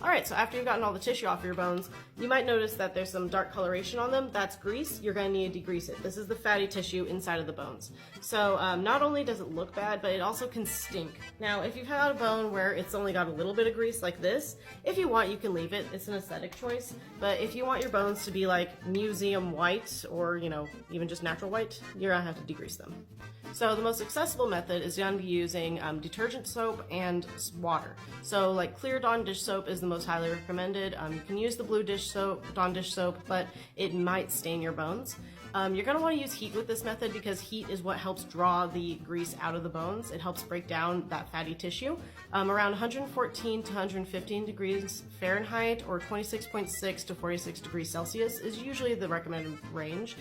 Alright, so after you've gotten all the tissue off your bones, you might notice that there's some dark coloration on them. That's grease. You're going to need to degrease it. This is the fatty tissue inside of the bones. So not only does it look bad, but it also can stink. Now, if you've had a bone where it's only got a little bit of grease like this, if you want, you can leave it. It's an aesthetic choice. But if you want your bones to be like museum white or, you know, even just natural white, you're going to have to degrease them. So the most accessible method is going to be using detergent soap and water. So like clear Dawn dish soap is the most highly recommended. You can use the blue Dawn dish soap, but it might stain your bones. You're going to want to use heat with this method because heat is what helps draw the grease out of the bones. It helps break down that fatty tissue. Around 114 to 115 degrees Fahrenheit or 26.6 to 46 degrees Celsius is usually the recommended range.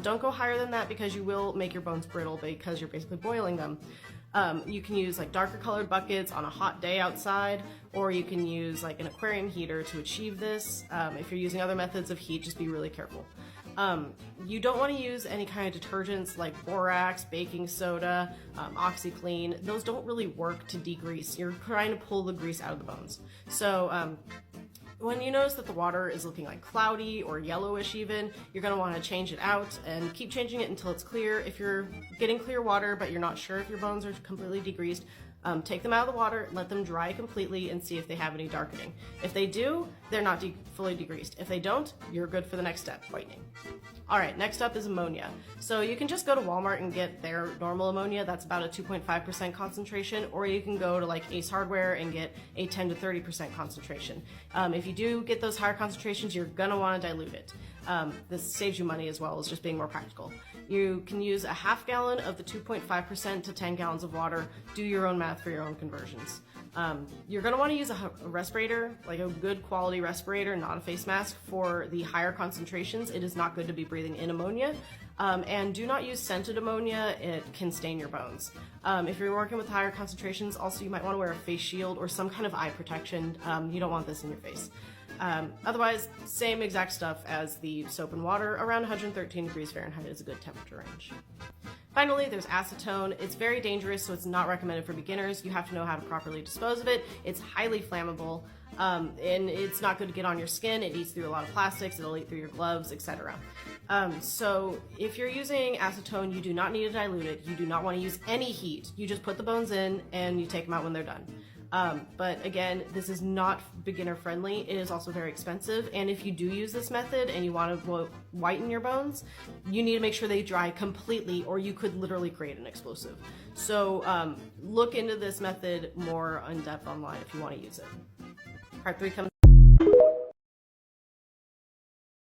Don't go higher than that because you will make your bones brittle because you're basically boiling them. You can use like darker colored buckets on a hot day outside, or you can use like an aquarium heater to achieve this. If you're using other methods of heat, just be really careful. You don't want to use any kind of detergents like borax, baking soda, OxyClean. Those don't really work to degrease. You're trying to pull the grease out of the bones. So when you notice that the water is looking like cloudy or yellowish even, you're going to want to change it out and keep changing it until it's clear. If you're getting clear water but you're not sure if your bones are completely degreased, take them out of the water, let them dry completely, and see if they have any darkening. If they do, they're not fully degreased. If they don't, you're good for the next step, whitening. Alright, next up is ammonia. So you can just go to Walmart and get their normal ammonia, that's about a 2.5% concentration, or you can go to like Ace Hardware and get a 10 to 30% concentration. If you do get those higher concentrations, you're going to want to dilute it. This saves you money as well as just being more practical. You can use a half gallon of the 2.5% to 10 gallons of water. Do your own math for your own conversions. You're going to want to use a respirator, like a good quality respirator, not a face mask, for the higher concentrations. It is not good to be breathing in ammonia. And do not use scented ammonia, it can stain your bones. If you're working with higher concentrations, also you might want to wear a face shield or some kind of eye protection. You don't want this in your face. Otherwise, same exact stuff as the soap and water. Around 113 degrees Fahrenheit is a good temperature range. Finally, there's acetone. It's very dangerous, so it's not recommended for beginners. You have to know how to properly dispose of it. It's highly flammable, and it's not good to get on your skin. It eats through a lot of plastics, it'll eat through your gloves, etc. So if you're using acetone, you do not need to dilute it. You do not want to use any heat. You just put the bones in and you take them out when they're done. But again, this is not beginner friendly. It is also very expensive, and if you do use this method and you want to whiten your bones, you need to make sure they dry completely or you could literally create an explosive. So look into this method more in depth online if you want to use it. Part 3 comes